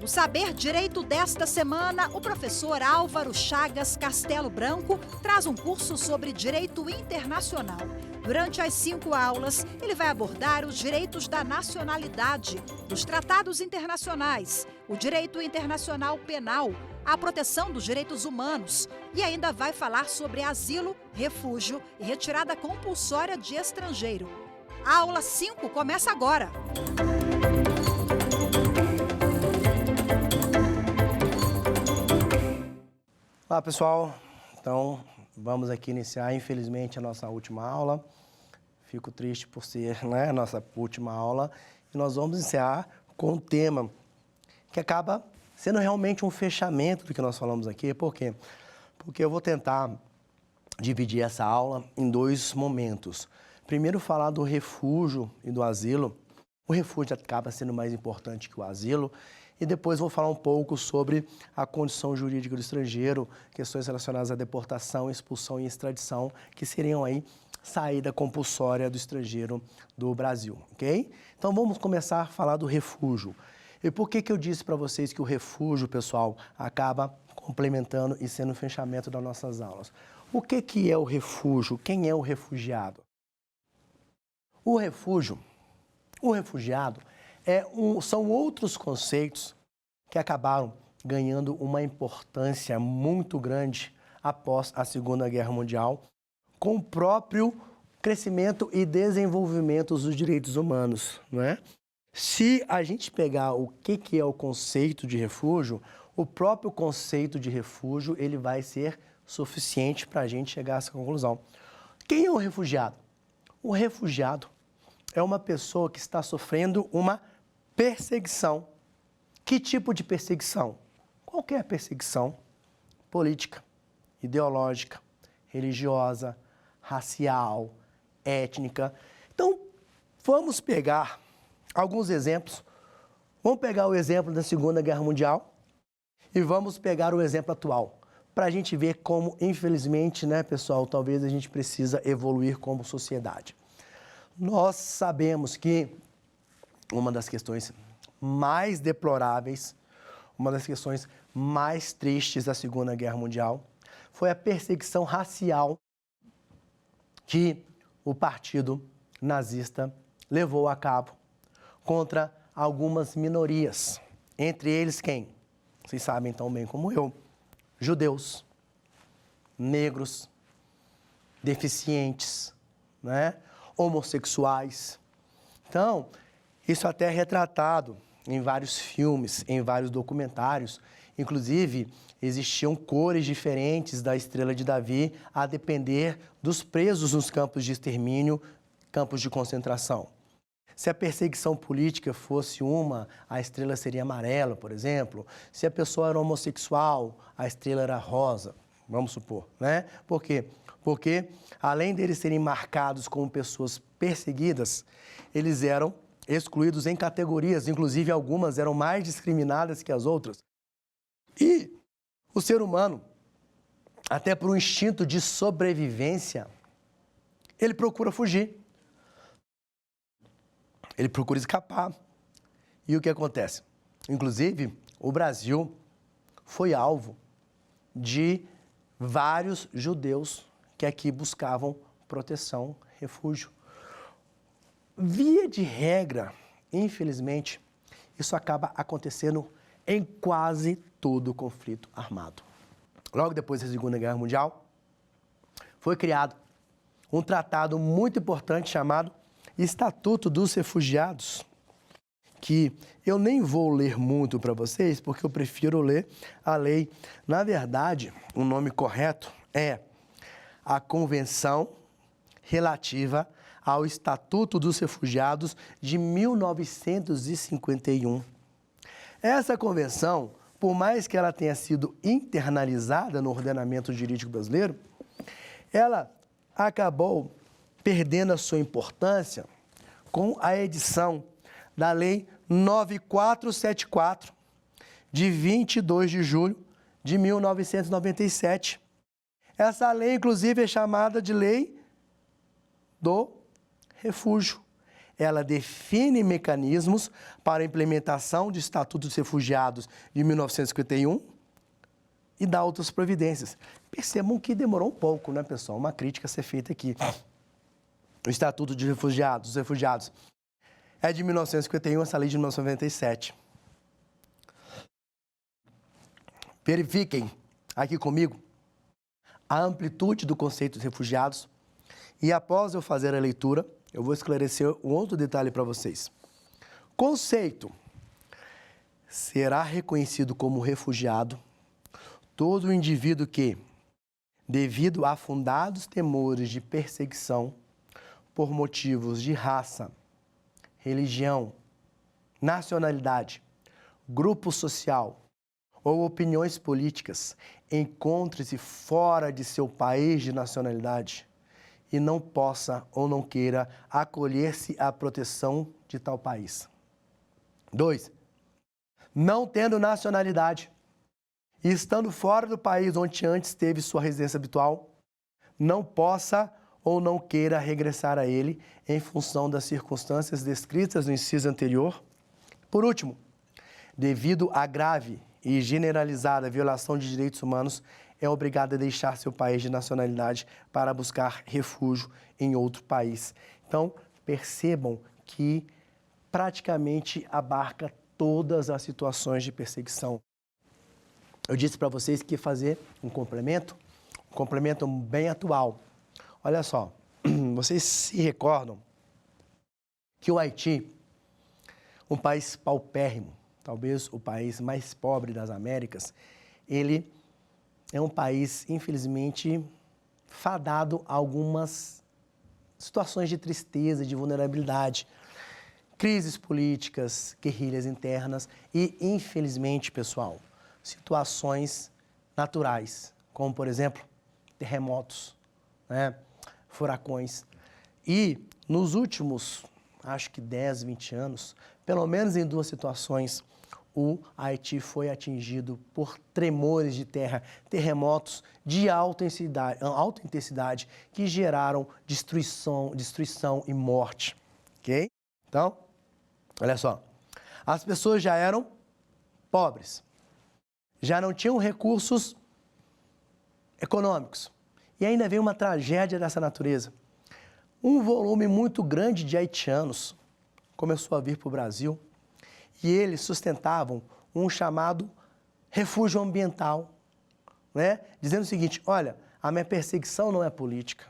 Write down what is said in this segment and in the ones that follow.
No Saber Direito desta semana, o professor Álvaro Chagas Castelo Branco traz um curso sobre direito internacional. Durante as 5 aulas, ele vai abordar os direitos da nacionalidade, dos tratados internacionais, o direito internacional penal, a proteção dos direitos humanos e ainda vai falar sobre asilo, refúgio e retirada compulsória de estrangeiro. A aula 5 começa agora. Olá pessoal, então vamos aqui iniciar infelizmente a nossa última aula. Fico triste por ser a nossa última aula e nós vamos encerrar com um tema que acaba sendo realmente um fechamento do que nós falamos aqui. Por quê? Porque eu vou tentar dividir essa aula em 2 momentos. Primeiro falar do refúgio e do asilo. O refúgio acaba sendo mais importante que o asilo. E depois vou falar um pouco sobre a condição jurídica do estrangeiro, questões relacionadas à deportação, expulsão e extradição, que seriam aí saída compulsória do estrangeiro do Brasil, ok? Então vamos começar a falar do refúgio. E por que eu disse para vocês que o refúgio, pessoal, acaba complementando e sendo o fechamento das nossas aulas? O que é o refúgio? Quem é o refugiado? O refugiado são outros conceitos que acabaram ganhando uma importância muito grande após a Segunda Guerra Mundial, com o próprio crescimento e desenvolvimento dos direitos humanos, não é? Se a gente pegar o que é o conceito de refúgio, o próprio conceito de refúgio ele vai ser suficiente para a gente chegar a essa conclusão. Quem é o refugiado? O refugiado é uma pessoa que está sofrendo uma perseguição. Que tipo de perseguição? Qualquer perseguição política, ideológica, religiosa, racial, étnica. Então, vamos pegar alguns exemplos. Vamos pegar o exemplo da Segunda Guerra Mundial e vamos pegar o exemplo atual, para a gente ver como, infelizmente, pessoal, talvez a gente precisa evoluir como sociedade. Nós sabemos que uma das questões mais deploráveis, uma das questões mais tristes da Segunda Guerra Mundial foi a perseguição racial que o partido nazista levou a cabo contra algumas minorias. Entre eles quem? Vocês sabem tão bem como eu. Judeus, negros, deficientes, homossexuais. Então, isso até é retratado em vários filmes, em vários documentários. Inclusive, existiam cores diferentes da Estrela de Davi a depender dos presos nos campos de extermínio, campos de concentração. Se a perseguição política fosse a estrela seria amarela, por exemplo. Se a pessoa era homossexual, a estrela era rosa, vamos supor, Por quê? Porque, além deles serem marcados como pessoas perseguidas, eles eram excluídos em categorias, inclusive algumas eram mais discriminadas que as outras. E o ser humano, até por um instinto de sobrevivência, ele procura fugir. Ele procura escapar. E o que acontece? Inclusive, o Brasil foi alvo de vários judeus que aqui buscavam proteção, refúgio. Via de regra, infelizmente, isso acaba acontecendo em quase todo conflito armado. Logo depois da Segunda Guerra Mundial, foi criado um tratado muito importante chamado Estatuto dos Refugiados, que eu nem vou ler muito para vocês, porque eu prefiro ler a lei. Na verdade, o nome correto é a Convenção Relativa ao Estatuto dos Refugiados de 1951. Essa convenção, por mais que ela tenha sido internalizada no ordenamento jurídico brasileiro, ela acabou perdendo a sua importância com a edição da Lei 9474, de 22 de julho de 1997. Essa lei, inclusive, é chamada de Lei do Refúgio. ela define mecanismos para a implementação do Estatuto dos Refugiados de 1951 e dá outras providências. Percebam que demorou um pouco, né, pessoal? Uma crítica a ser feita aqui. O Estatuto dos Refugiados, é de 1951, essa lei de 1997. Verifiquem aqui comigo a amplitude do conceito de refugiados e após eu fazer a leitura, eu vou esclarecer um outro detalhe para vocês. Conceito: será reconhecido como refugiado todo indivíduo que, devido a fundados temores de perseguição por motivos de raça, religião, nacionalidade, grupo social ou opiniões políticas, encontre-se fora de seu país de nacionalidade e não possa ou não queira acolher-se à proteção de tal país. 2. Não tendo nacionalidade e estando fora do país onde antes teve sua residência habitual, não possa ou não queira regressar a ele em função das circunstâncias descritas no inciso anterior. Por último, devido à grave e generalizada violação de direitos humanos, é obrigado a deixar seu país de nacionalidade para buscar refúgio em outro país. Então, percebam que praticamente abarca todas as situações de perseguição. Eu disse para vocês que ia fazer um complemento bem atual. Olha só, vocês se recordam que o Haiti, um país paupérrimo, talvez o país mais pobre das Américas, ele é um país, infelizmente, fadado a algumas situações de tristeza, de vulnerabilidade, crises políticas, guerrilhas internas e, infelizmente, pessoal, situações naturais, como, por exemplo, terremotos, né? Furacões. E nos últimos, acho que 10, 20 anos, pelo menos em 2 situações, o Haiti foi atingido por tremores de terra, terremotos de alta intensidade que geraram destruição e morte. Ok? Então, olha só, as pessoas já eram pobres, já não tinham recursos econômicos. E ainda veio uma tragédia dessa natureza. Um volume muito grande de haitianos começou a vir para o Brasil e eles sustentavam um chamado refúgio ambiental, né? Dizendo o seguinte: olha, a minha perseguição não é política,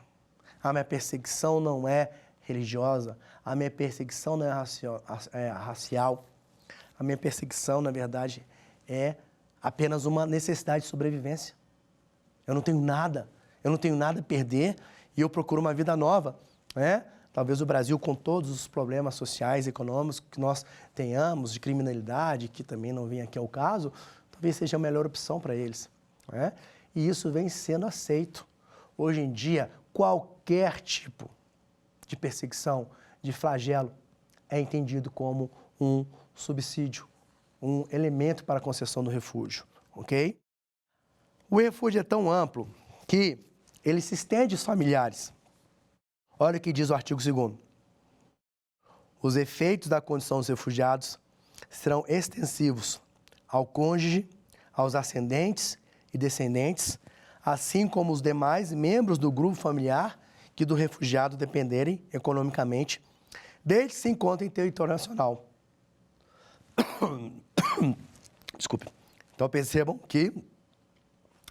a minha perseguição não é religiosa, a minha perseguição não é racial, a minha perseguição, na verdade, é apenas uma necessidade de sobrevivência. Eu não tenho nada a perder e eu procuro uma vida nova, né? Talvez o Brasil, com todos os problemas sociais e econômicos que nós tenhamos, de criminalidade, que também não vem aqui ao caso, talvez seja a melhor opção para eles, né? E isso vem sendo aceito. Hoje em dia, qualquer tipo de perseguição, de flagelo, é entendido como um subsídio, um elemento para a concessão do refúgio, ok? O refúgio é tão amplo que ele se estende aos familiares. Olha o que diz o artigo 2º. Os efeitos da condição dos refugiados serão extensivos ao cônjuge, aos ascendentes e descendentes, assim como os demais membros do grupo familiar que do refugiado dependerem economicamente, desde que se encontrem em território nacional. Desculpe. Então percebam que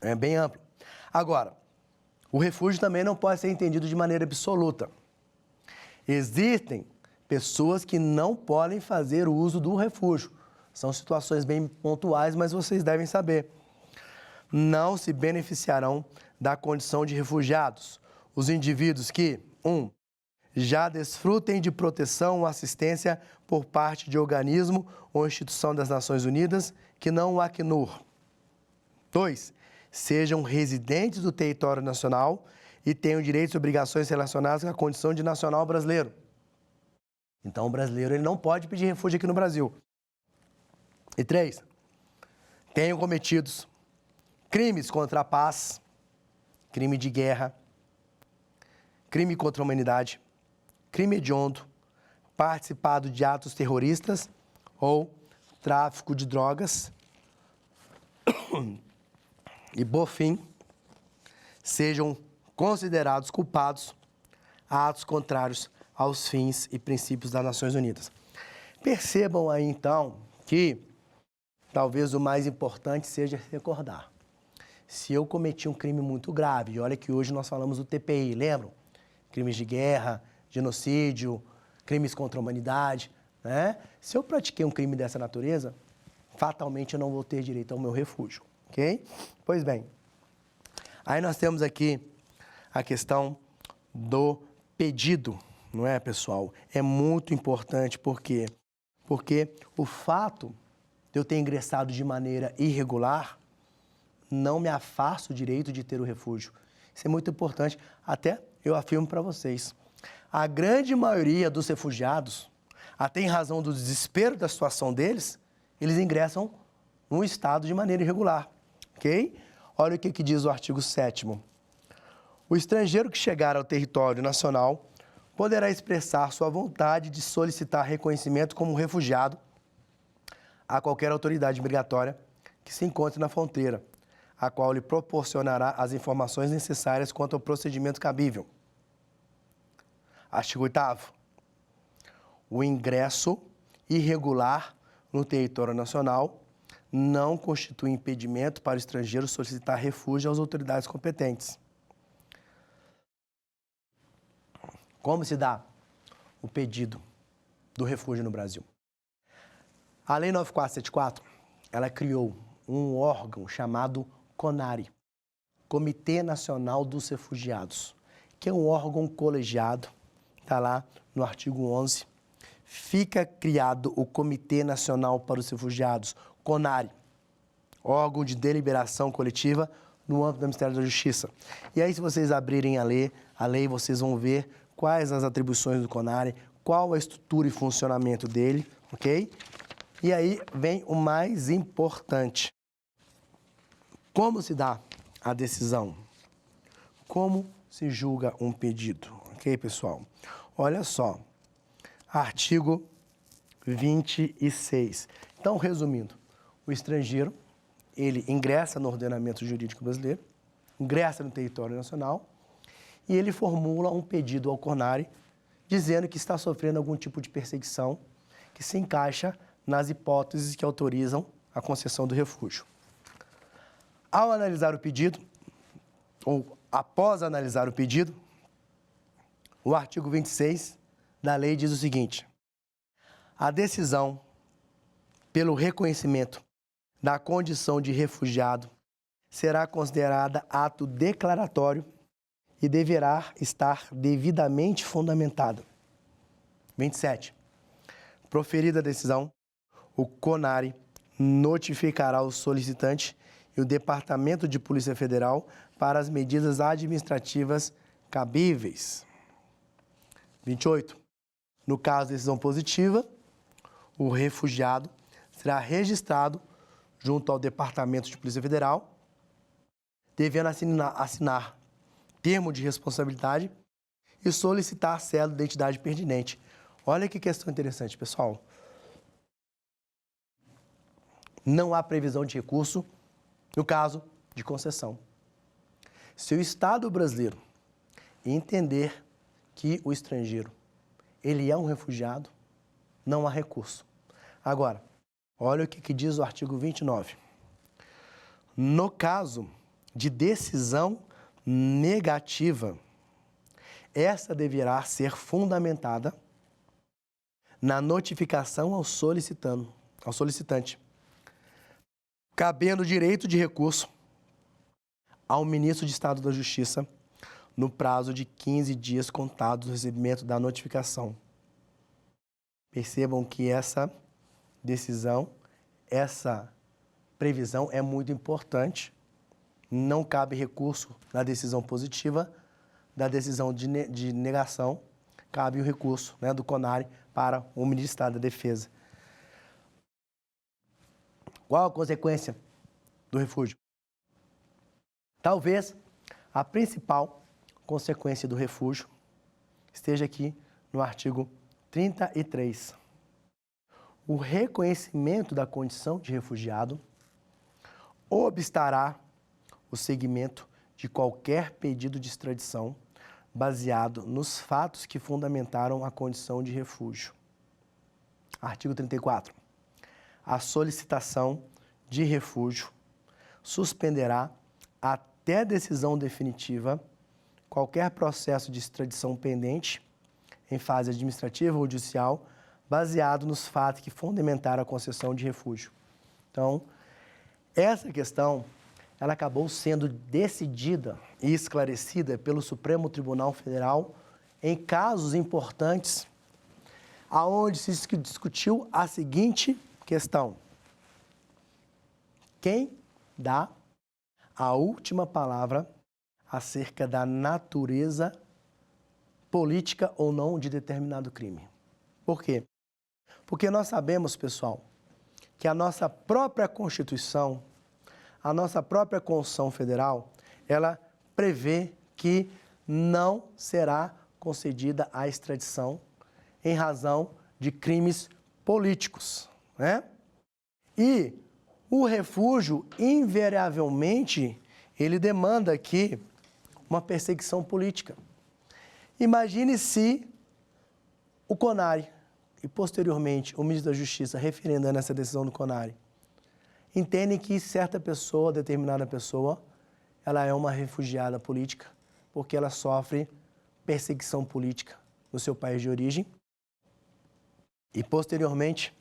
é bem amplo. Agora, o refúgio também não pode ser entendido de maneira absoluta. Existem pessoas que não podem fazer uso do refúgio. São situações bem pontuais, mas vocês devem saber. Não se beneficiarão da condição de refugiados os indivíduos que, 1. Já desfrutem de proteção ou assistência por parte de organismo ou instituição das Nações Unidas que não o Acnur. 2. Sejam residentes do território nacional e tenham direitos e obrigações relacionadas com a condição de nacional brasileiro. Então, o brasileiro ele não pode pedir refúgio aqui no Brasil. E 3. Tenham cometidos crimes contra a paz, crime de guerra, crime contra a humanidade, crime hediondo, participado de atos terroristas ou tráfico de drogas e, por fim, sejam considerados culpados a atos contrários aos fins e princípios das Nações Unidas. Percebam aí, então, que talvez o mais importante seja recordar. Se eu cometi um crime muito grave, e olha que hoje nós falamos do TPI, lembram? Crimes de guerra, genocídio, crimes contra a humanidade, né? Se eu pratiquei um crime dessa natureza, fatalmente eu não vou ter direito ao meu refúgio, ok? Pois bem, aí nós temos aqui a questão do pedido, não é, pessoal? É muito importante, por quê? Porque o fato de eu ter ingressado de maneira irregular não me afasta o direito de ter o refúgio. Isso é muito importante, até eu afirmo para vocês. A grande maioria dos refugiados, até em razão do desespero da situação deles, eles ingressam no Estado de maneira irregular, ok? Olha o que diz o artigo 7º. O estrangeiro que chegar ao território nacional poderá expressar sua vontade de solicitar reconhecimento como refugiado a qualquer autoridade migratória que se encontre na fronteira, a qual lhe proporcionará as informações necessárias quanto ao procedimento cabível. Artigo 8º. O ingresso irregular no território nacional não constitui impedimento para o estrangeiro solicitar refúgio às autoridades competentes. Como se dá o pedido do refúgio no Brasil? A Lei 9474, ela criou um órgão chamado CONARE, Comitê Nacional dos Refugiados, que é um órgão colegiado, está lá no artigo 11. Fica criado o Comitê Nacional para os Refugiados, CONARE, órgão de deliberação coletiva no âmbito do Ministério da Justiça. E aí, se vocês abrirem a lei, vocês vão ver quais as atribuições do CONARE, qual a estrutura e funcionamento dele, ok? E aí vem o mais importante. Como se dá a decisão? Como se julga um pedido? Ok, pessoal? Olha só, artigo 26. Então, resumindo, o estrangeiro, ele ingressa no ordenamento jurídico brasileiro, ingressa no território nacional e ele formula um pedido ao CONARE dizendo que está sofrendo algum tipo de perseguição que se encaixa nas hipóteses que autorizam a concessão do refúgio. Ao analisar o pedido, ou após analisar o pedido, o artigo 26 da lei diz o seguinte: a decisão pelo reconhecimento da condição de refugiado será considerada ato declaratório e deverá estar devidamente fundamentada. 27. Proferida a decisão, o CONARE notificará o solicitante e o Departamento de Polícia Federal para as medidas administrativas cabíveis. 28. No caso de decisão positiva, o refugiado será registrado junto ao Departamento de Polícia Federal, devendo assinar termo de responsabilidade e solicitar a cédula de identidade pertinente. Olha que questão interessante, pessoal. Não há previsão de recurso no caso de concessão. Se o Estado brasileiro entender que o estrangeiro ele é um refugiado, não há recurso. Agora, olha o que diz o artigo 29. No caso de decisão negativa, essa deverá ser fundamentada na notificação ao solicitante, cabendo direito de recurso ao ministro de Estado da Justiça no prazo de 15 dias contados do recebimento da notificação. Percebam que essa decisão, essa previsão é muito importante. Não cabe recurso na decisão positiva, da decisão de negação, cabe o recurso, né, do CONARE para o Ministério do Estado da Defesa. Qual a consequência do refúgio? Talvez a principal consequência do refúgio esteja aqui no artigo 33. O reconhecimento da condição de refugiado obstará o seguimento de qualquer pedido de extradição baseado nos fatos que fundamentaram a condição de refúgio. Artigo 34. A solicitação de refúgio suspenderá até decisão definitiva qualquer processo de extradição pendente em fase administrativa ou judicial baseado nos fatos que fundamentaram a concessão de refúgio. Então, essa questão ela acabou sendo decidida e esclarecida pelo Supremo Tribunal Federal em casos importantes, aonde se discutiu a seguinte questão: quem dá a última palavra acerca da natureza política ou não de determinado crime? Por quê? Porque nós sabemos, pessoal, que a nossa própria Constituição, a nossa própria Constituição Federal, ela prevê que não será concedida a extradição em razão de crimes políticos, né? E o refúgio, invariavelmente, ele demanda aqui uma perseguição política. Imagine se o CONARE e, posteriormente, o ministro da Justiça, referendando essa decisão do CONARE, entendem que certa pessoa, determinada pessoa, ela é uma refugiada política, porque ela sofre perseguição política no seu país de origem. E, posteriormente,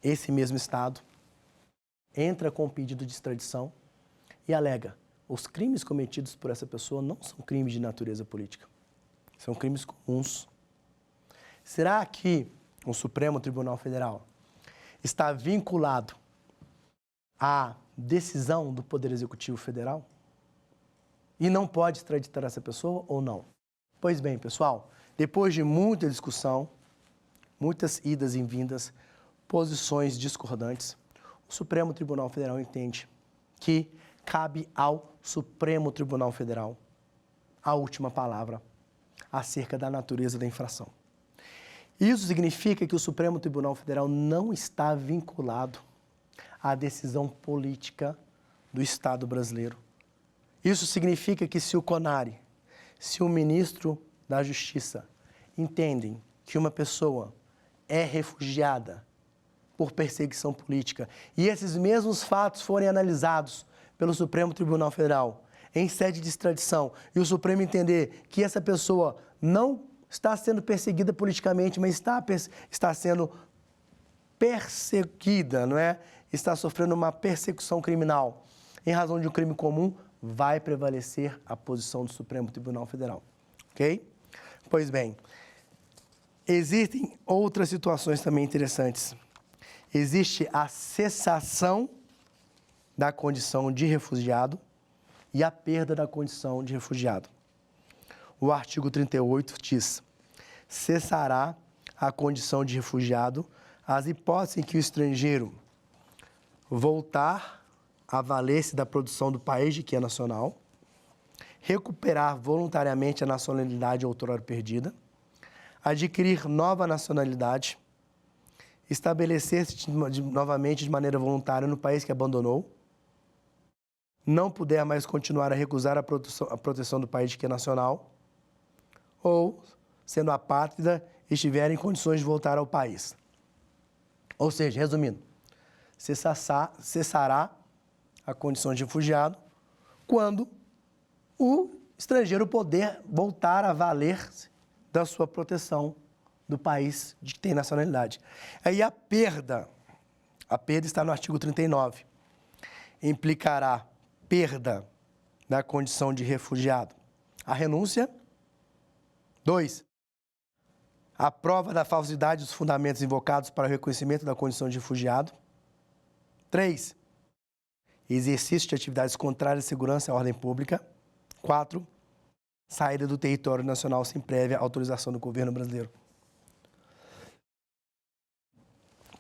esse mesmo Estado entra com um pedido de extradição e alega: os crimes cometidos por essa pessoa não são crimes de natureza política, são crimes comuns. Será que o Supremo Tribunal Federal está vinculado à decisão do Poder Executivo Federal e não pode extraditar essa pessoa ou não? Pois bem, pessoal, depois de muita discussão, muitas idas e vindas, posições discordantes, o Supremo Tribunal Federal entende que cabe ao Supremo Tribunal Federal a última palavra acerca da natureza da infração. Isso significa que o Supremo Tribunal Federal não está vinculado à decisão política do Estado brasileiro. Isso significa que se o CONARE, se o ministro da Justiça entendem que uma pessoa é refugiada por perseguição política e esses mesmos fatos forem analisados pelo Supremo Tribunal Federal em sede de extradição e o Supremo entender que essa pessoa não está sendo perseguida politicamente, mas está sendo perseguida, não é? Está sofrendo uma persecução criminal em razão de um crime comum, vai prevalecer a posição do Supremo Tribunal Federal, ok? Pois bem, existem outras situações também interessantes. Existe a cessação da condição de refugiado e a perda da condição de refugiado. O artigo 38 diz: cessará a condição de refugiado as hipóteses em que o estrangeiro voltar a valer-se da produção do país de que é nacional, recuperar voluntariamente a nacionalidade outrora perdida, adquirir nova nacionalidade, estabelecer-se novamente de maneira voluntária no país que abandonou, não puder mais continuar a recusar a proteção do país de que é nacional, ou, sendo apátrida, estiver em condições de voltar ao país. Ou seja, resumindo, cessará a condição de refugiado quando o estrangeiro puder voltar a valer-se da sua proteção do país de que tem nacionalidade. Aí a perda está no artigo 39, implicará perda da condição de refugiado. A renúncia. 2. A prova da falsidade dos fundamentos invocados para o reconhecimento da condição de refugiado. 3. Exercício de atividades contrárias à segurança e à ordem pública. 4. Saída do território nacional sem prévia autorização do governo brasileiro.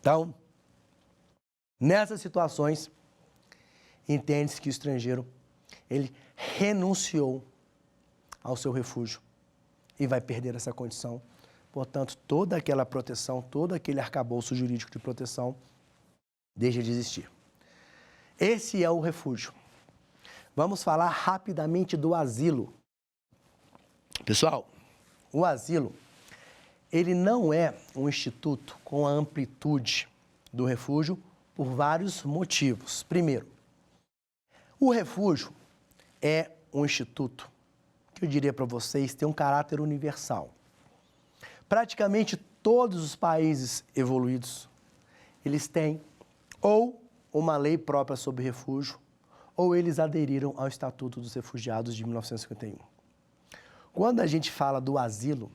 Então, nessas situações, entende-se que o estrangeiro, ele renunciou ao seu refúgio e vai perder essa condição, portanto, toda aquela proteção, todo aquele arcabouço jurídico de proteção deixa de existir. Esse é o refúgio. Vamos falar rapidamente do asilo. Pessoal, o asilo, ele não é um instituto com a amplitude do refúgio por vários motivos. Primeiro, o refúgio é um instituto que eu diria para vocês tem um caráter universal. Praticamente todos os países evoluídos, eles têm ou uma lei própria sobre refúgio, ou eles aderiram ao Estatuto dos Refugiados de 1951. Quando a gente fala do asilo,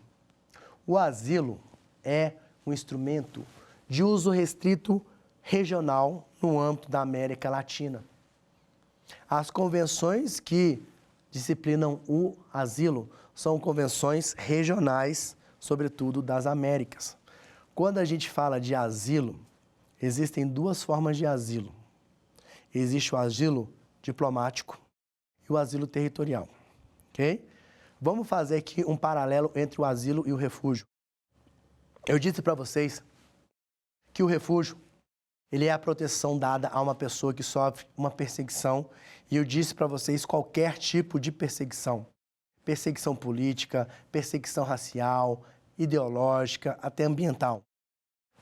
o asilo é um instrumento de uso restrito regional no âmbito da América Latina. As convenções que disciplinam o asilo são convenções regionais, sobretudo das Américas. Quando a gente fala de asilo, existem duas formas de asilo. Existe o asilo diplomático e o asilo territorial, ok? Vamos fazer aqui um paralelo entre o asilo e o refúgio. Eu disse para vocês que o refúgio, ele é a proteção dada a uma pessoa que sofre uma perseguição, e eu disse para vocês qualquer tipo de perseguição. Perseguição política, perseguição racial, ideológica, até ambiental.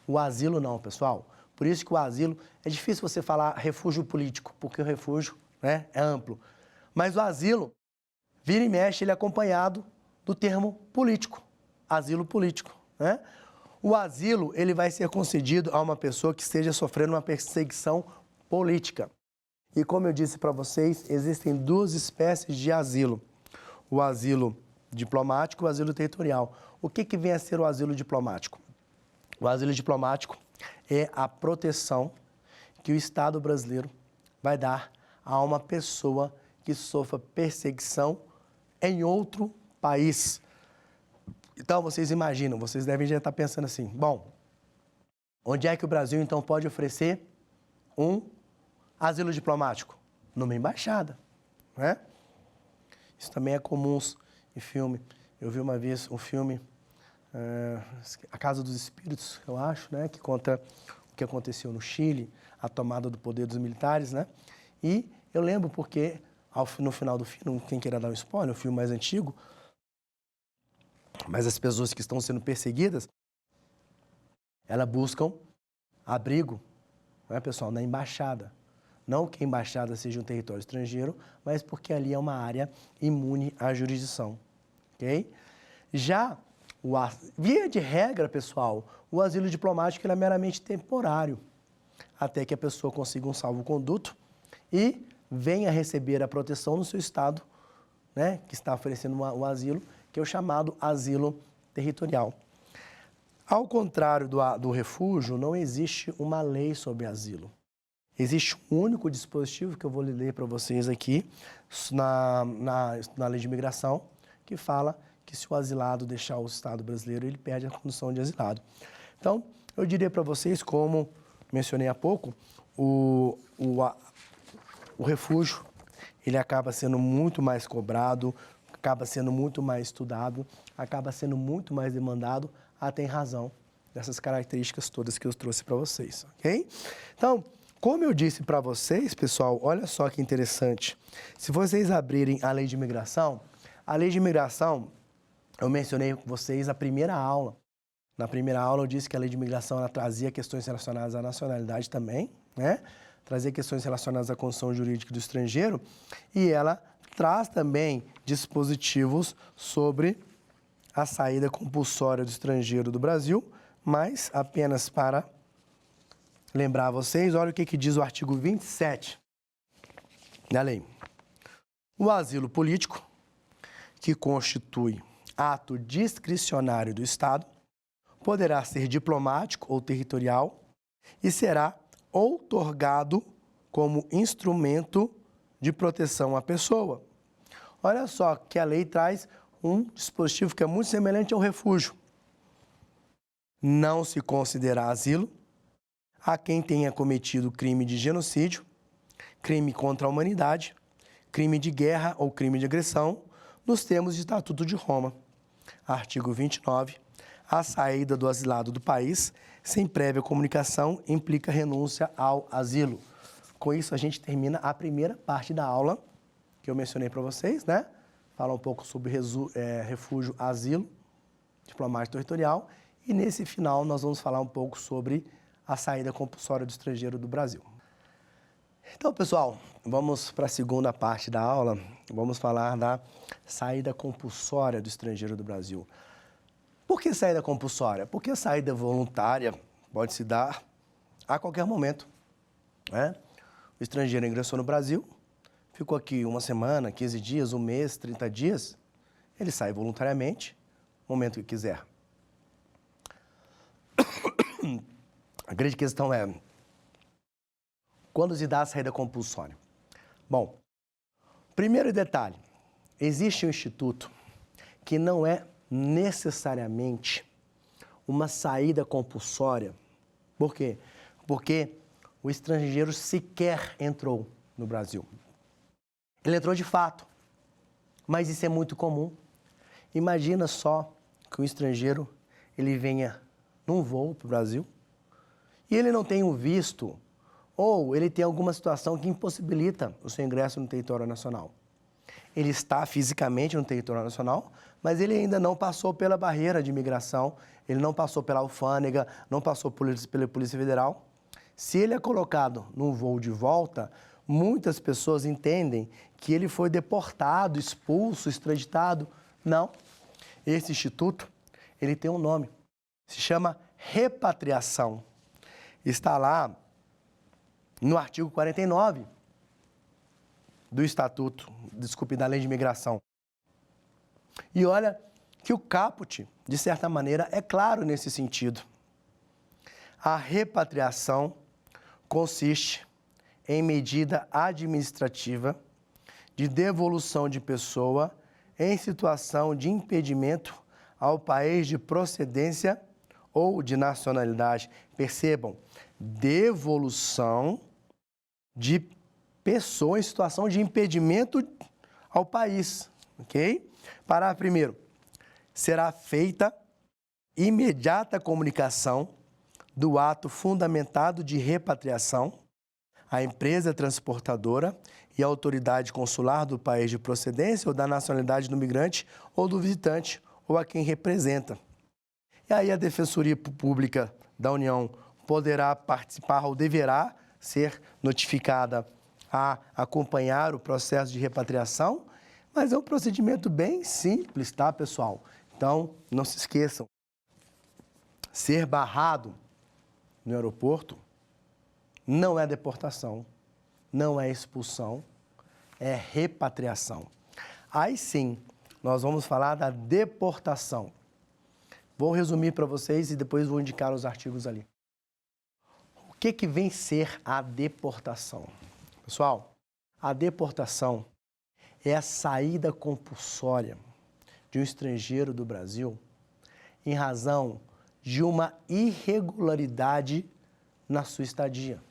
O asilo não, pessoal. Por isso que o asilo, é difícil você falar refúgio político, porque o refúgio, né, é amplo. Mas o asilo, vira e mexe, ele é acompanhado do termo político, asilo político, né? O asilo, ele vai ser concedido a uma pessoa que esteja sofrendo uma perseguição política. E como eu disse para vocês, existem duas espécies de asilo. O asilo diplomático e o asilo territorial. O que vem a ser o asilo diplomático? O asilo diplomático é a proteção que o Estado brasileiro vai dar a uma pessoa que sofra perseguição em outro país. Então, vocês imaginam, vocês devem já estar pensando assim, bom, onde é que o Brasil, então, pode oferecer um asilo diplomático? Numa embaixada, né? Isso também é comum em filme. Eu vi uma vez um filme, A Casa dos Espíritos, eu acho, né? Que conta o que aconteceu no Chile, a tomada do poder dos militares, né? E eu lembro porque, no final do filme, quem queira dar um spoiler, um filme mais antigo, mas as pessoas que estão sendo perseguidas, elas buscam abrigo, né, pessoal, na embaixada. Não que a embaixada seja um território estrangeiro, mas porque ali é uma área imune à jurisdição, ok? Já, via de regra, pessoal, o asilo diplomático ele é meramente temporário, até que a pessoa consiga um salvo-conduto e venha receber a proteção no seu estado, né, que está oferecendo o asilo, que é o chamado asilo territorial. Ao contrário do refúgio, não existe uma lei sobre asilo. Existe um único dispositivo que eu vou ler para vocês aqui, na lei de imigração, que fala que se o asilado deixar o Estado brasileiro, ele perde a condição de asilado. Então, eu diria para vocês, como mencionei há pouco, o refúgio, ele acaba sendo muito mais cobrado, acaba sendo muito mais estudado, acaba sendo muito mais demandado, até em razão dessas características todas que eu trouxe para vocês, ok? Então, como eu disse para vocês, pessoal, olha só que interessante. Se vocês abrirem a lei de imigração, eu mencionei com vocês a primeira aula. Na primeira aula eu disse que a lei de imigração ela trazia questões relacionadas à nacionalidade também, né? Trazia questões relacionadas à condição jurídica do estrangeiro e ela traz também dispositivos sobre a saída compulsória do estrangeiro do Brasil, mas apenas para lembrar vocês, olha o que diz o artigo 27 da lei. O asilo político, que constitui ato discricionário do Estado, poderá ser diplomático ou territorial e será outorgado como instrumento de proteção à pessoa. Olha só que a lei traz um dispositivo que é muito semelhante ao refúgio. Não se considera asilo a quem tenha cometido crime de genocídio, crime contra a humanidade, crime de guerra ou crime de agressão, nos termos do Estatuto de Roma. Artigo 29. A saída do asilado do país sem prévia comunicação implica renúncia ao asilo. Com isso, a gente termina a primeira parte da aula que eu mencionei para vocês, né? Falar um pouco sobre refúgio, asilo, diplomático territorial. E nesse final, nós vamos falar um pouco sobre a saída compulsória do estrangeiro do Brasil. Então, pessoal, vamos para a segunda parte da aula. Vamos falar da saída compulsória do estrangeiro do Brasil. Por que saída compulsória? Porque a saída voluntária pode se dar a qualquer momento, né? O estrangeiro ingressou no Brasil, ficou aqui uma semana, 15 dias, um mês, 30 dias, ele sai voluntariamente, no momento que quiser. A grande questão é, quando se dá a saída compulsória? Bom, primeiro detalhe, existe um instituto que não é necessariamente uma saída compulsória. Por quê? Porque o estrangeiro sequer entrou no Brasil. Ele entrou de fato, mas isso é muito comum. Imagina só que o estrangeiro ele venha num voo para o Brasil e ele não tem um visto ou ele tem alguma situação que impossibilita o seu ingresso no território nacional. Ele está fisicamente no território nacional, mas ele ainda não passou pela barreira de imigração, ele não passou pela alfândega, não passou pela Polícia Federal. Se ele é colocado num voo de volta, muitas pessoas entendem que ele foi deportado, expulso, extraditado. Não. Esse instituto, ele tem um nome. Se chama repatriação. Está lá no artigo 49 do Estatuto, da Lei de Imigração. E olha que o caput, de certa maneira, é claro nesse sentido. A repatriação consiste em medida administrativa de devolução de pessoa em situação de impedimento ao país de procedência ou de nacionalidade. Percebam, devolução de pessoa em situação de impedimento ao país, ok? Parágrafo 1º. Será feita imediata comunicação do ato fundamentado de repatriação à empresa transportadora e à autoridade consular do país de procedência ou da nacionalidade do migrante ou do visitante ou a quem representa. E aí a Defensoria Pública da União poderá participar ou deverá ser notificada a acompanhar o processo de repatriação, mas é um procedimento bem simples, tá, pessoal? Então, não se esqueçam, ser barrado no aeroporto não é deportação, não é expulsão, é repatriação. Aí sim, nós vamos falar da deportação. Vou resumir para vocês e depois vou indicar os artigos ali. O que vem ser a deportação? Pessoal, a deportação é a saída compulsória de um estrangeiro do Brasil em razão de uma irregularidade na sua estadia.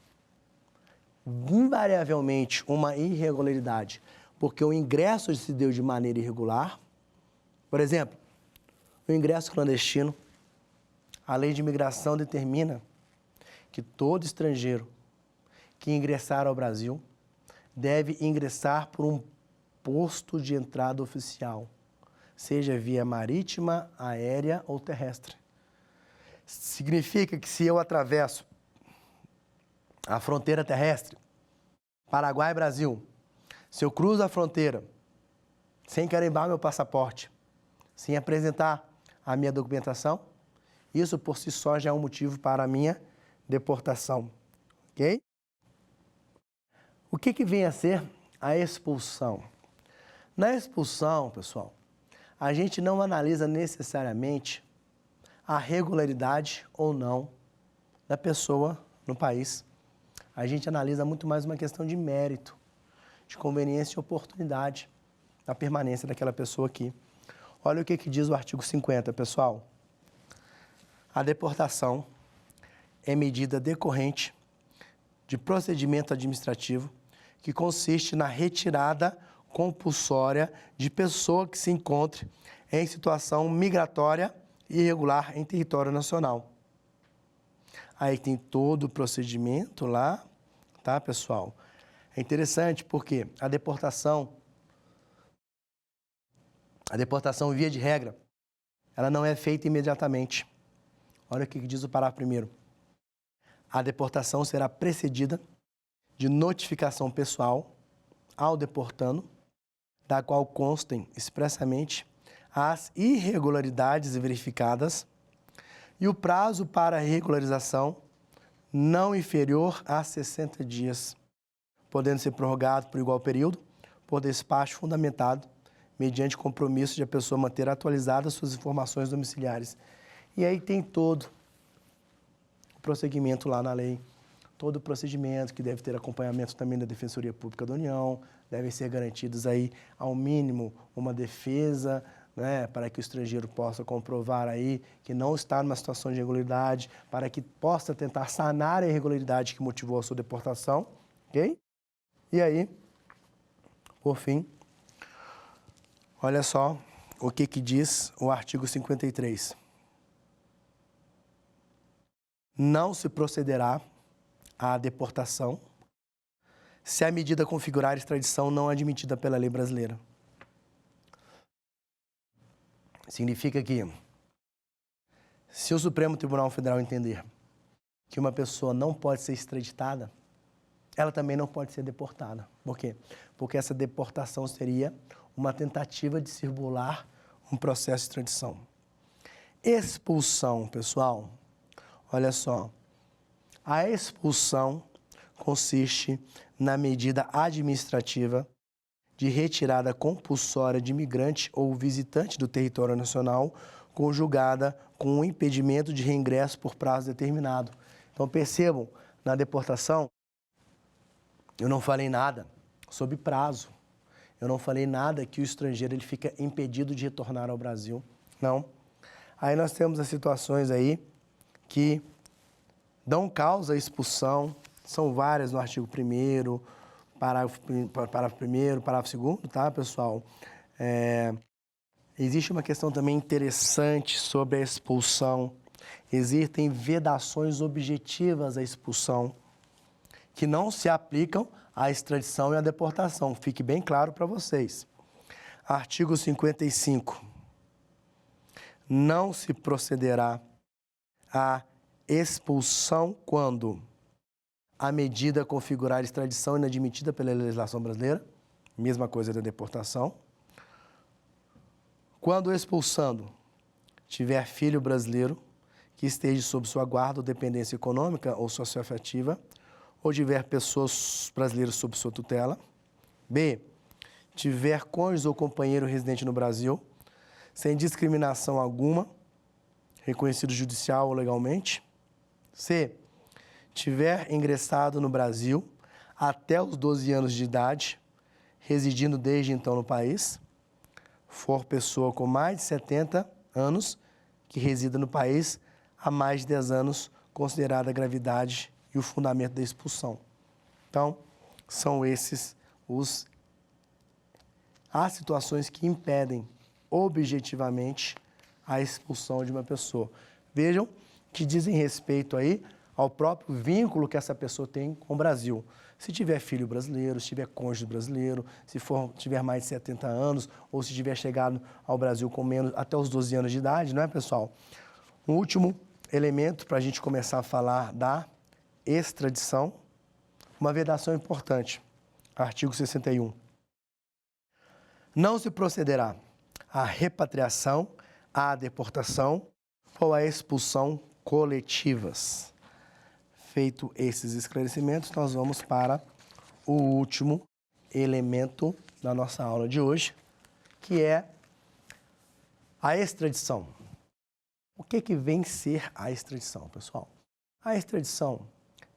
Invariavelmente, uma irregularidade, porque o ingresso se deu de maneira irregular. Por exemplo, o ingresso clandestino. A Lei de Imigração determina que todo estrangeiro que ingressar ao Brasil deve ingressar por um posto de entrada oficial, seja via marítima, aérea ou terrestre. Significa que se eu atravesso a fronteira terrestre, Paraguai e Brasil, se eu cruzo a fronteira sem carimbar meu passaporte, sem apresentar a minha documentação, isso por si só já é um motivo para a minha deportação, ok? O que vem a ser a expulsão? Na expulsão, pessoal, a gente não analisa necessariamente a regularidade ou não da pessoa no país. A gente analisa muito mais uma questão de mérito, de conveniência e oportunidade da permanência daquela pessoa aqui. Olha o que diz o artigo 50, pessoal. A deportação é medida decorrente de procedimento administrativo que consiste na retirada compulsória de pessoa que se encontre em situação migratória irregular em território nacional. Aí tem todo o procedimento lá, tá, pessoal? É interessante porque a deportação, via de regra, ela não é feita imediatamente. Olha o que diz o parágrafo 1º. A deportação será precedida de notificação pessoal ao deportando, da qual constem expressamente as irregularidades verificadas e o prazo para a regularização não inferior a 60 dias, podendo ser prorrogado por igual período, por despacho fundamentado, mediante compromisso de a pessoa manter atualizadas suas informações domiciliares. E aí tem todo o prosseguimento lá na lei, todo o procedimento que deve ter acompanhamento também da Defensoria Pública da União, devem ser garantidos aí, ao mínimo, uma defesa, né, para que o estrangeiro possa comprovar aí que não está numa situação de irregularidade, para que possa tentar sanar a irregularidade que motivou a sua deportação, ok? E aí, por fim, olha só o que diz o artigo 53. Não se procederá à deportação se a medida configurar extradição não admitida pela lei brasileira. Significa que, se o Supremo Tribunal Federal entender que uma pessoa não pode ser extraditada, ela também não pode ser deportada. Por quê? Porque essa deportação seria uma tentativa de circular um processo de extradição. Expulsão, pessoal, olha só, a expulsão consiste na medida administrativa de retirada compulsória de imigrante ou visitante do território nacional, conjugada com o impedimento de reingresso por prazo determinado. Então, percebam, na deportação, eu não falei nada sobre prazo. Eu não falei nada que o estrangeiro ele fica impedido de retornar ao Brasil. Não. Aí nós temos as situações aí que dão causa à expulsão. São várias no artigo 1º, parágrafo 1º, parágrafo 2º, tá, pessoal? Existe uma questão também interessante sobre a expulsão. Existem vedações objetivas à expulsão que não se aplicam à extradição e à deportação. Fique bem claro para vocês. Artigo 55. Não se procederá à expulsão quando a medida configurar extradição inadmitida pela legislação brasileira, mesma coisa da deportação. Quando expulsando tiver filho brasileiro que esteja sob sua guarda ou dependência econômica ou socioafetiva, ou tiver pessoas brasileiras sob sua tutela. B. Tiver cônjuge ou companheiro residente no Brasil, sem discriminação alguma, reconhecido judicial ou legalmente. C. Tiver ingressado no Brasil até os 12 anos de idade, residindo desde então no país, for pessoa com mais de 70 anos que resida no país há mais de 10 anos, considerada a gravidade e o fundamento da expulsão. Então, são esses as situações que impedem objetivamente a expulsão de uma pessoa. Vejam que dizem respeito aí ao próprio vínculo que essa pessoa tem com o Brasil. Se tiver filho brasileiro, se tiver cônjuge brasileiro, se tiver mais de 70 anos, ou se tiver chegado ao Brasil com menos, até os 12 anos de idade, não é, pessoal? Um último elemento para a gente começar a falar da extradição, uma vedação importante, artigo 61. Não se procederá à repatriação, à deportação ou à expulsão coletivas. Feito esses esclarecimentos, nós vamos para o último elemento da nossa aula de hoje, que é a extradição. O que vem ser a extradição, pessoal? A extradição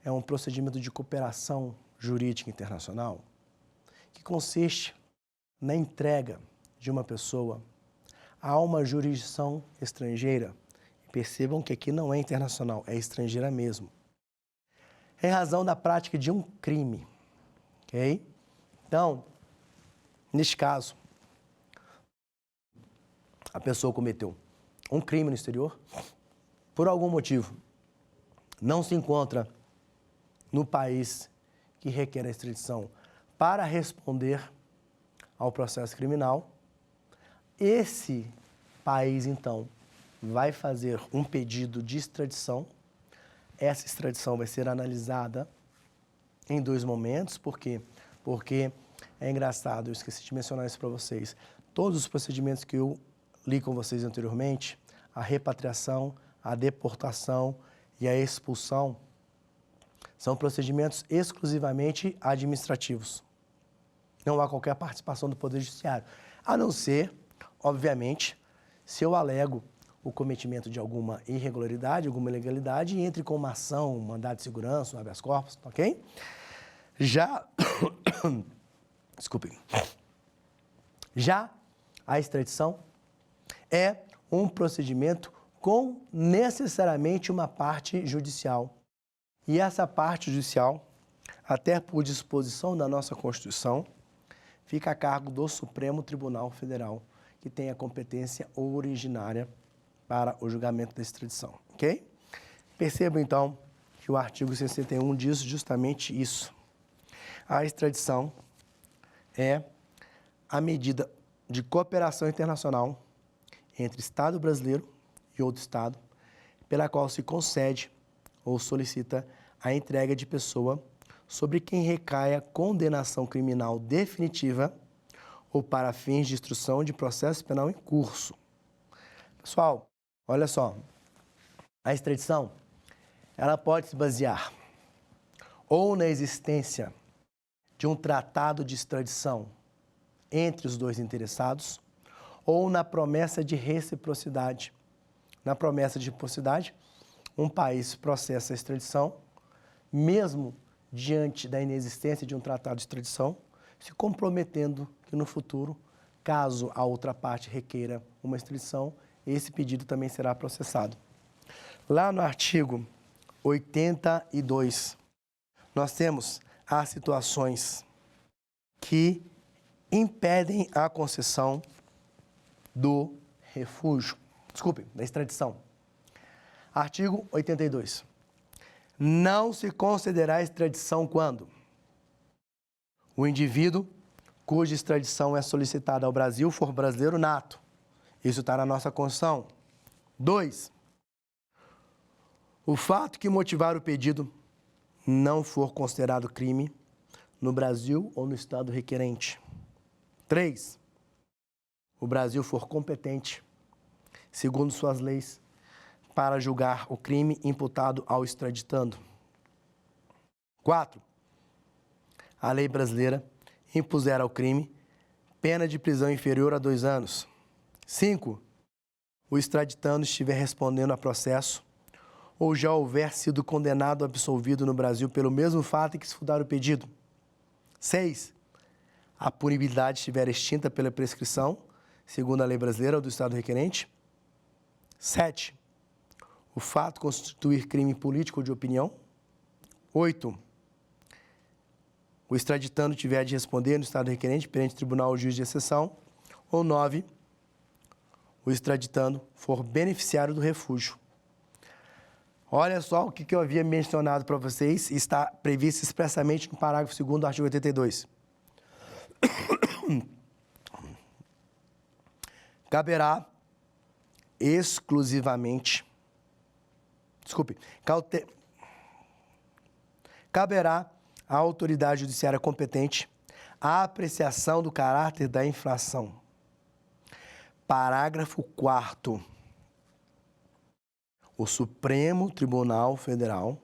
é um procedimento de cooperação jurídica internacional que consiste na entrega de uma pessoa a uma jurisdição estrangeira. Percebam que aqui não é internacional, é estrangeira mesmo. Em razão da prática de um crime, ok? Então, neste caso, a pessoa cometeu um crime no exterior, por algum motivo, não se encontra no país que requer a extradição para responder ao processo criminal, esse país, então, vai fazer um pedido de extradição. Essa extradição vai ser analisada em 2 momentos. Por quê? Porque é engraçado, eu esqueci de mencionar isso para vocês. Todos os procedimentos que eu li com vocês anteriormente, a repatriação, a deportação e a expulsão, são procedimentos exclusivamente administrativos. Não há qualquer participação do Poder Judiciário, a não ser, obviamente, se eu alego o cometimento de alguma irregularidade, alguma ilegalidade, e entre com uma ação, um mandado de segurança, um habeas corpus, ok? Já, desculpem, já a extradição é um procedimento com necessariamente uma parte judicial. E essa parte judicial, até por disposição da nossa Constituição, fica a cargo do Supremo Tribunal Federal, que tem a competência originária para o julgamento da extradição, ok? Perceba, então, que o artigo 61 diz justamente isso. A extradição é a medida de cooperação internacional entre Estado brasileiro e outro Estado, pela qual se concede ou solicita a entrega de pessoa sobre quem recaia condenação criminal definitiva ou para fins de instrução de processo penal em curso. Pessoal, olha só, a extradição, ela pode se basear ou na existência de um tratado de extradição entre os 2 interessados ou na promessa de reciprocidade. Na promessa de reciprocidade, um país processa a extradição, mesmo diante da inexistência de um tratado de extradição, se comprometendo que no futuro, caso a outra parte requeira uma extradição, esse pedido também será processado. Lá no artigo 82, nós temos as situações que impedem a concessão do refúgio. Desculpe, da extradição. Artigo 82. Não se considerará extradição quando o indivíduo cuja extradição é solicitada ao Brasil for brasileiro nato. Isso está na nossa Constituição. 2. O fato que motivar o pedido não for considerado crime no Brasil ou no Estado requerente. 3. O Brasil for competente, segundo suas leis, para julgar o crime imputado ao extraditando. 4. A lei brasileira impuser ao crime pena de prisão inferior a 2 anos. 5. O extraditando estiver respondendo a processo ou já houver sido condenado ou absolvido no Brasil pelo mesmo fato em que se fundar o pedido. 6. A punibilidade estiver extinta pela prescrição, segundo a lei brasileira ou do Estado requerente. 7. O fato constituir crime político ou de opinião. 8. O extraditando tiver de responder no Estado requerente perante tribunal ou juiz de exceção. Ou 9. O extraditando for beneficiário do refúgio. Olha só o que eu havia mencionado para vocês, está previsto expressamente no parágrafo 2º do artigo 82. Caberá exclusivamente, caberá à autoridade judiciária competente a apreciação do caráter da infração. Parágrafo 4º. O Supremo Tribunal Federal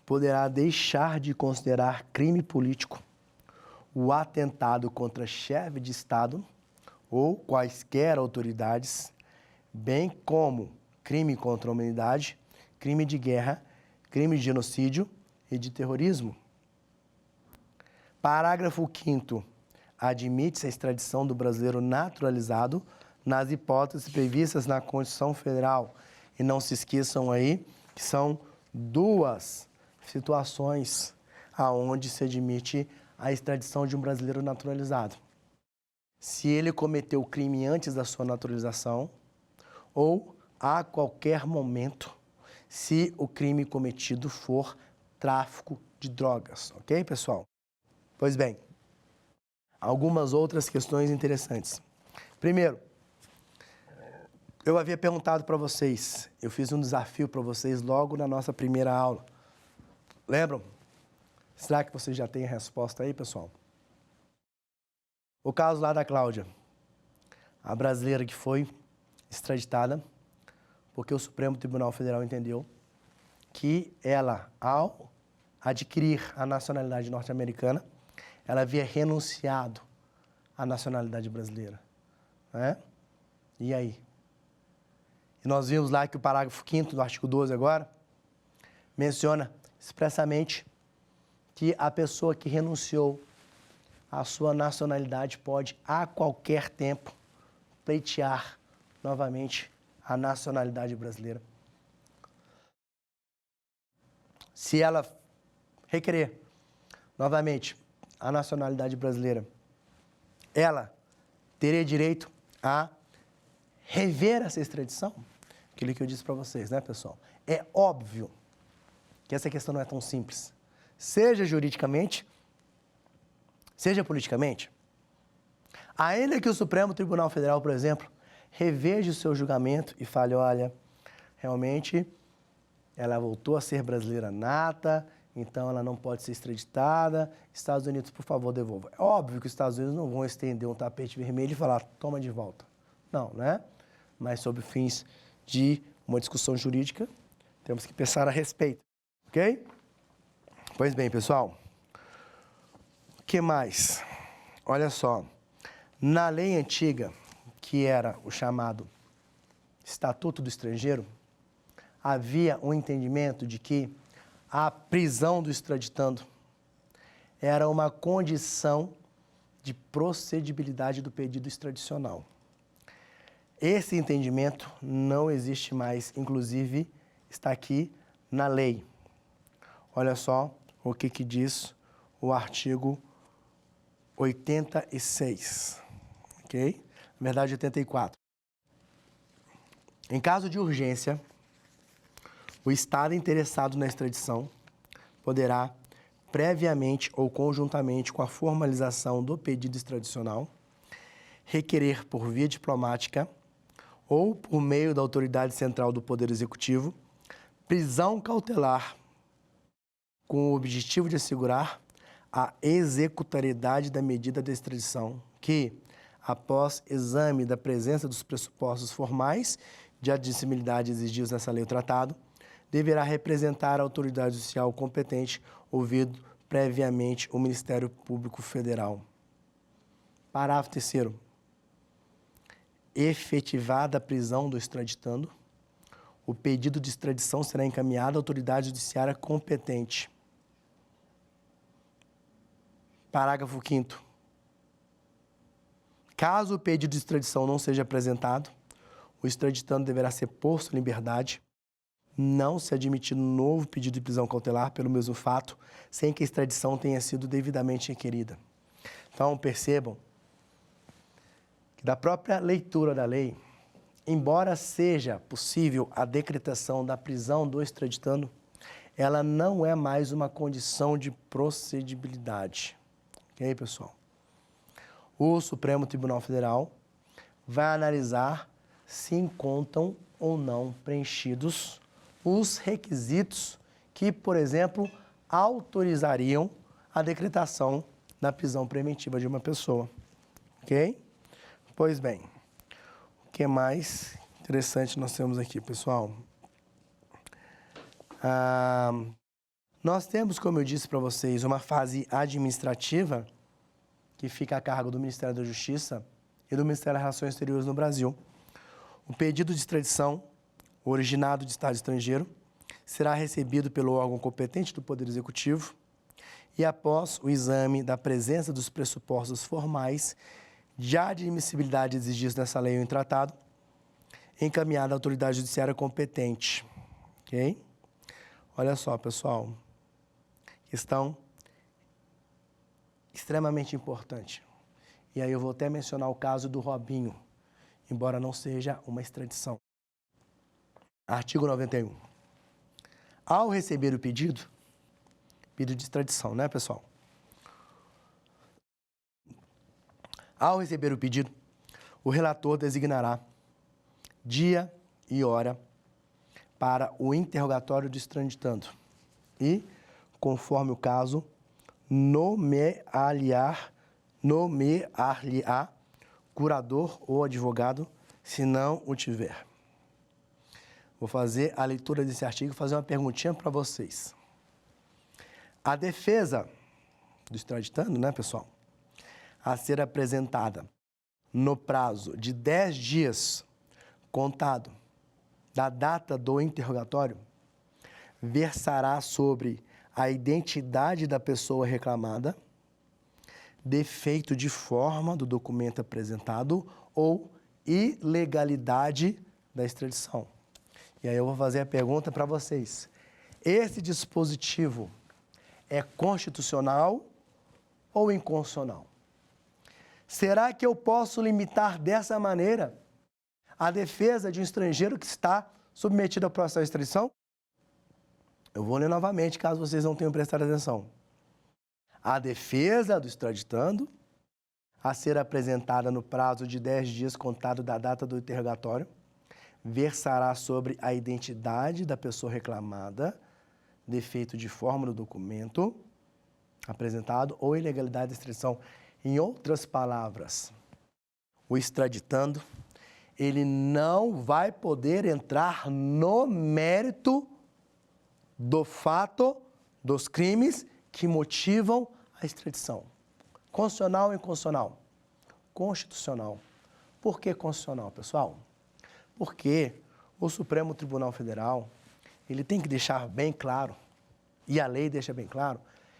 poderá deixar de considerar crime político o atentado contra chefe de Estado ou quaisquer autoridades, bem como crime contra a humanidade, crime de guerra, crime de genocídio e de terrorismo. Parágrafo 5º. Admite-se a extradição do brasileiro naturalizado nas hipóteses previstas na Constituição Federal. E não se esqueçam aí que são 2 situações aonde se admite a extradição de um brasileiro naturalizado. Se ele cometeu o crime antes da sua naturalização ou a qualquer momento se o crime cometido for tráfico de drogas, ok, pessoal? Pois bem, algumas outras questões interessantes. Primeiro, eu havia perguntado para vocês, eu fiz um desafio para vocês logo na nossa primeira aula. Lembram? Será que vocês já têm a resposta aí, pessoal? O caso lá da Cláudia, a brasileira que foi extraditada, porque o Supremo Tribunal Federal entendeu que ela, ao adquirir a nacionalidade norte-americana, ela havia renunciado à nacionalidade brasileira, né? E aí? E nós vimos lá que o parágrafo 5º do artigo 12 agora menciona expressamente que a pessoa que renunciou à sua nacionalidade pode, a qualquer tempo, pleitear novamente a nacionalidade brasileira. Se ela requerer novamente a nacionalidade brasileira, ela teria direito a rever essa extradição? Aquilo que eu disse para vocês, né, pessoal? É óbvio que essa questão não é tão simples. Seja juridicamente, seja politicamente. Ainda que o Supremo Tribunal Federal, por exemplo, reveja o seu julgamento e fale, olha, realmente ela voltou a ser brasileira nata, então ela não pode ser extraditada. Estados Unidos, por favor, devolva. É óbvio que os Estados Unidos não vão estender um tapete vermelho e falar, toma de volta. Não, né? Mas sob fins de uma discussão jurídica, temos que pensar a respeito, ok? Pois bem, pessoal, o que mais? Olha só, na lei antiga, que era o chamado Estatuto do Estrangeiro, havia um entendimento de que a prisão do extraditando era uma condição de procedibilidade do pedido extradicional. Esse entendimento não existe mais, inclusive está aqui na lei. Olha só o que diz o artigo 86, ok? Na verdade, 84. Em caso de urgência, o Estado interessado na extradição poderá, previamente ou conjuntamente com a formalização do pedido extradicional, requerer por via diplomática ou por meio da autoridade central do Poder Executivo, prisão cautelar com o objetivo de assegurar a executariedade da medida de extradição, que, após exame da presença dos pressupostos formais de admissibilidade exigidos nessa lei ou tratado, deverá representar a autoridade judicial competente, ouvido previamente o Ministério Público Federal. Parágrafo 3º. Efetivada a prisão do extraditando, o pedido de extradição será encaminhado à autoridade judiciária competente. Parágrafo 5º. Caso o pedido de extradição não seja apresentado, o extraditando deverá ser posto em liberdade, não se admitindo novo pedido de prisão cautelar pelo mesmo fato, sem que a extradição tenha sido devidamente requerida. Então, percebam que da própria leitura da lei, embora seja possível a decretação da prisão do extraditando, ela não é mais uma condição de procedibilidade. Ok, pessoal? O Supremo Tribunal Federal vai analisar se encontram ou não preenchidos os requisitos que, por exemplo, autorizariam a decretação da prisão preventiva de uma pessoa. Ok? Pois bem, o que mais interessante nós temos aqui, pessoal? Nós temos, como eu disse para vocês, uma fase administrativa que fica a cargo do Ministério da Justiça e do Ministério das Relações Exteriores no Brasil. O pedido de extradição, originado de Estado estrangeiro, será recebido pelo órgão competente do Poder Executivo e, após o exame da presença dos pressupostos formais de admissibilidade exigidos nessa lei ou em tratado, encaminhada à autoridade judiciária competente. Ok? Olha só, pessoal, questão extremamente importante. E aí eu vou até mencionar o caso do Robinho, embora não seja uma extradição. Artigo 91. Ao receber o pedido de extradição, né, pessoal? Ao receber o pedido, o relator designará dia e hora para o interrogatório do extraditando e, conforme o caso, nomear-lhe-á curador ou advogado, se não o tiver. Vou fazer a leitura desse artigo e fazer uma perguntinha para vocês. A defesa do extraditando, né, pessoal, a ser apresentada no prazo de 10 dias contado da data do interrogatório, versará sobre a identidade da pessoa reclamada, defeito de forma do documento apresentado ou ilegalidade da extradição. E aí eu vou fazer a pergunta para vocês. Esse dispositivo é constitucional ou inconstitucional? Será que eu posso limitar dessa maneira a defesa de um estrangeiro que está submetido ao processo de extradição? Eu vou ler novamente, caso vocês não tenham prestado atenção. A defesa do extraditando, a ser apresentada no prazo de 10 dias contado da data do interrogatório, versará sobre a identidade da pessoa reclamada, defeito de forma do documento apresentado ou ilegalidade da extradição. Em outras palavras, o extraditando, ele não vai poder entrar no mérito do fato, dos crimes que motivam a extradição. Constitucional ou inconstitucional? Constitucional. Por que constitucional, pessoal? Porque o Supremo Tribunal Federal, ele tem que deixar bem claro, e a lei deixa bem claro,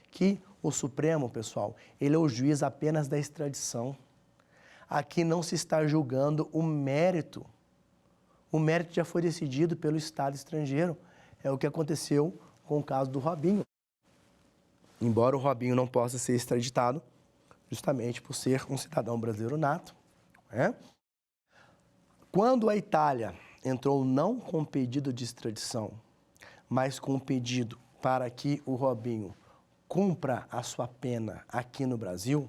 que o Supremo, pessoal, ele é o juiz apenas da extradição. Aqui não se está julgando o mérito. O mérito já foi decidido pelo Estado estrangeiro. É o que aconteceu com o caso do Robinho. Embora o Robinho não possa ser extraditado, justamente por ser um cidadão brasileiro nato, né? Quando a Itália entrou não com pedido de extradição, mas com pedido para que o Robinho cumpra a sua pena aqui no Brasil,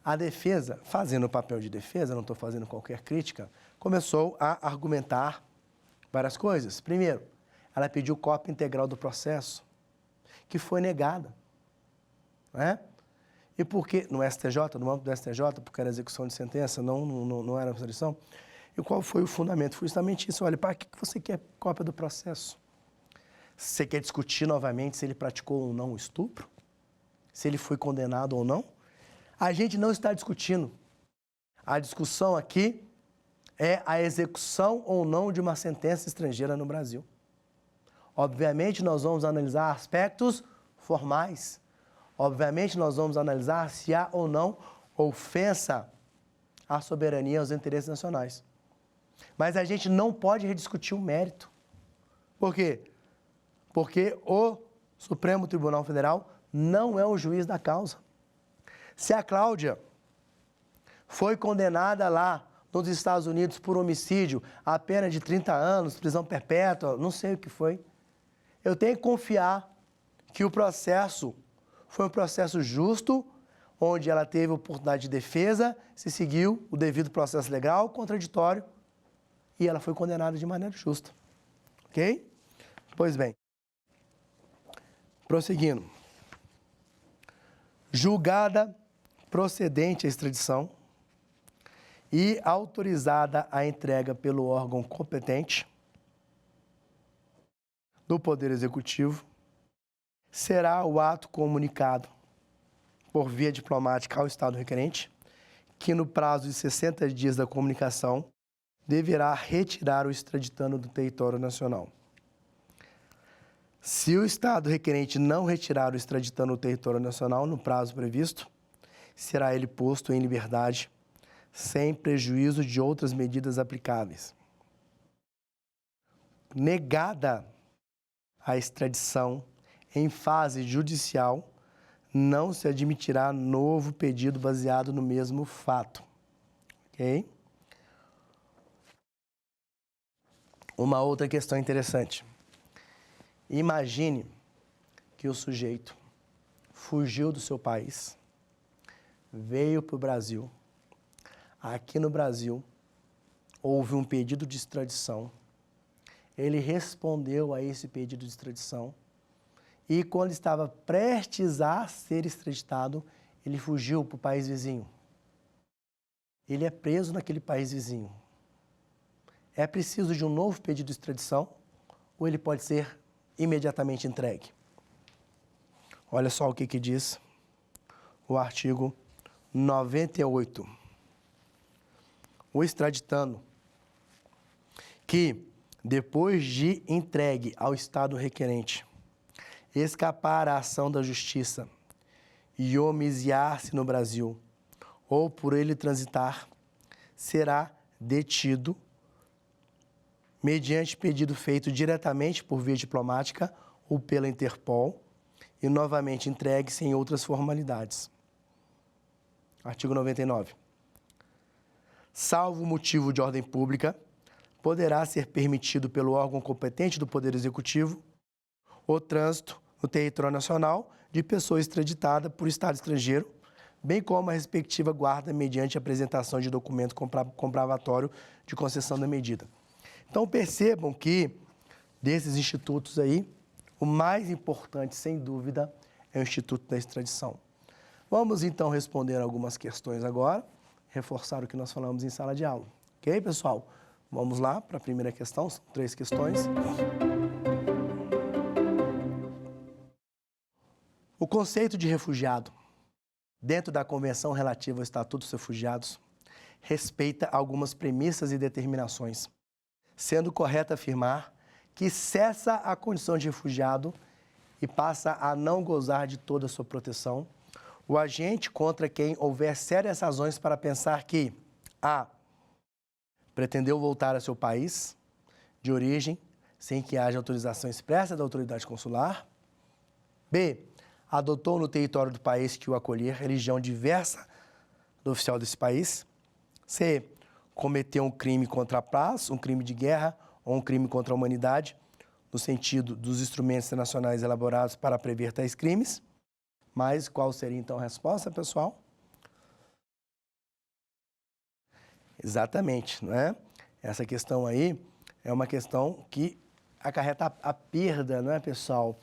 a defesa, fazendo o papel de defesa, não estou fazendo qualquer crítica, começou a argumentar várias coisas. Primeiro, ela pediu cópia integral do processo, que foi negada. Né? E por que, no STJ, no âmbito do STJ, porque era execução de sentença, não era extradição, e qual foi o fundamento? Foi justamente isso. Olha, para que você quer cópia do processo? Você quer discutir novamente se ele praticou ou não o estupro? Se ele foi condenado ou não? A gente não está discutindo. A discussão aqui é a execução ou não de uma sentença estrangeira no Brasil. Obviamente, nós vamos analisar aspectos formais. Obviamente, nós vamos analisar se há ou não ofensa à soberania e aos interesses nacionais. Mas a gente não pode rediscutir o mérito. Por quê? Porque o Supremo Tribunal Federal não é o juiz da causa. Se a Cláudia foi condenada lá nos Estados Unidos por homicídio, a pena de 30 anos, prisão perpétua, não sei o que foi, eu tenho que confiar que o processo foi um processo justo, onde ela teve oportunidade de defesa, se seguiu o devido processo legal, contraditório, e ela foi condenada de maneira justa. Ok? Pois bem. Prosseguindo. Julgada procedente a extradição e autorizada a entrega pelo órgão competente do Poder Executivo, será o ato comunicado por via diplomática ao Estado requerente, que no prazo de 60 dias da comunicação deverá retirar o extraditando do território nacional. Se o Estado requerente não retirar o extraditando do território nacional no prazo previsto, será ele posto em liberdade, sem prejuízo de outras medidas aplicáveis. Negada a extradição em fase judicial, não se admitirá novo pedido baseado no mesmo fato. Ok? Uma outra questão interessante. Imagine que o sujeito fugiu do seu país, veio para o Brasil. Aqui no Brasil, houve um pedido de extradição. Ele respondeu a esse pedido de extradição e, quando estava prestes a ser extraditado, ele fugiu para o país vizinho. Ele é preso naquele país vizinho. É preciso de um novo pedido de extradição ou ele pode ser imediatamente entregue? Olha só o que diz o artigo 98. O extraditando que, depois de entregue ao Estado requerente, escapar à ação da Justiça e homiziar-se no Brasil, ou por ele transitar, será detido mediante pedido feito diretamente por via diplomática ou pela Interpol e novamente entregue sem outras formalidades. Artigo 99. Salvo motivo de ordem pública, poderá ser permitido pelo órgão competente do Poder Executivo o trânsito no território nacional de pessoa extraditada por Estado estrangeiro, bem como a respectiva guarda mediante apresentação de documento comprobatório de concessão da medida. Então, percebam que, desses institutos aí, o mais importante, sem dúvida, é o Instituto da Extradição. Vamos, então, responder algumas questões agora, reforçar o que nós falamos em sala de aula. Ok, pessoal? Vamos lá para a primeira questão, são 3 questões. O conceito de refugiado, dentro da Convenção relativa ao Estatuto dos Refugiados, respeita algumas premissas e determinações, sendo correto afirmar que cessa a condição de refugiado e passa a não gozar de toda a sua proteção o agente contra quem houver sérias razões para pensar que a. pretendeu voltar a seu país de origem sem que haja autorização expressa da autoridade consular, b. adotou no território do país que o acolher religião diversa do oficial desse país, c. cometeu um crime contra a paz, um crime de guerra ou um crime contra a humanidade, no sentido dos instrumentos internacionais elaborados para prever tais crimes. Mas qual seria, então, a resposta, pessoal? Exatamente, não é? Essa questão aí é uma questão que acarreta a perda, não é, pessoal,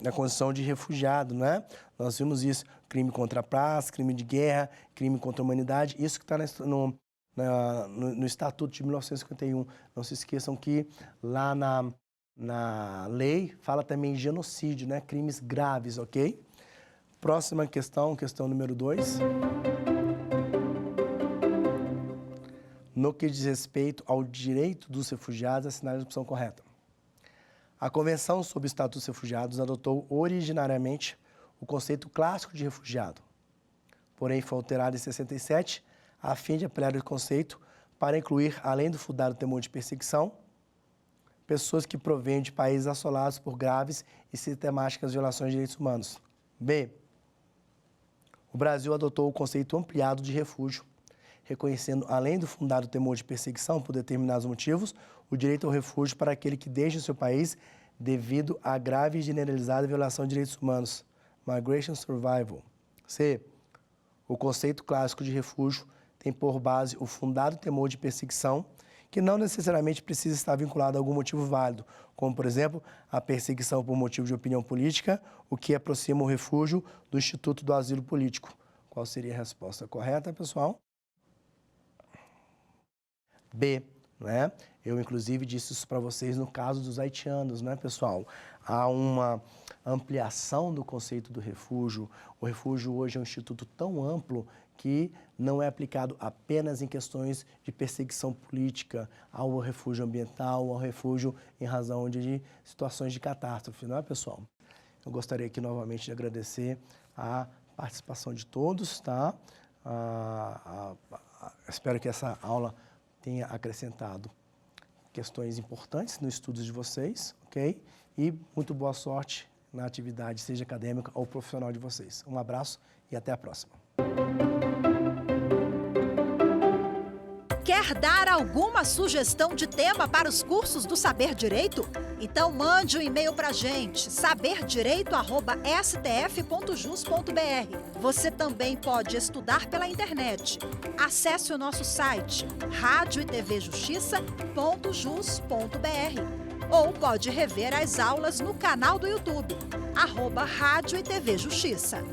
da condição de refugiado, não é? Nós vimos isso, crime contra a paz, crime de guerra, crime contra a humanidade, isso que está no Estatuto de 1951. Não se esqueçam que lá na lei fala também de genocídio, né? Crimes graves, ok? Próxima questão, questão número 2. No que diz respeito ao direito dos refugiados, assinale a opção correta. A Convenção sobre o Estatuto dos Refugiados adotou originariamente o conceito clássico de refugiado, porém foi alterado em 67 a fim de ampliar o conceito para incluir, além do fundado temor de perseguição, pessoas que provêm de países assolados por graves e sistemáticas violações de direitos humanos. B. O Brasil adotou o conceito ampliado de refúgio, reconhecendo, além do fundado temor de perseguição por determinados motivos, o direito ao refúgio para aquele que deixa o seu país devido a grave e generalizada violação de direitos humanos. Migration Survival. C. O conceito clássico de refúgio tem por base o fundado temor de perseguição, que não necessariamente precisa estar vinculado a algum motivo válido, como, por exemplo, a perseguição por motivo de opinião política, o que aproxima o refúgio do Instituto do Asilo Político. Qual seria a resposta correta, pessoal? B, né? Eu, inclusive, disse isso para vocês no caso dos haitianos, né, pessoal? Há uma ampliação do conceito do refúgio. O refúgio hoje é um instituto tão amplo que não é aplicado apenas em questões de perseguição política, ao refúgio ambiental, ao refúgio em razão de situações de catástrofe, não é, pessoal? Eu gostaria aqui novamente de agradecer a participação de todos, tá? Espero que essa aula tenha acrescentado questões importantes no estudo de vocês, ok? E muito boa sorte na atividade, seja acadêmica ou profissional de vocês. Um abraço e até a próxima. Quer dar alguma sugestão de tema para os cursos do Saber Direito? Então mande um e-mail para a gente, saberdireito@stf.jus.br. Você também pode estudar pela internet. Acesse o nosso site radioetvjustiça.jus.br ou pode rever as aulas no canal do YouTube, @Rádio e TV Justiça.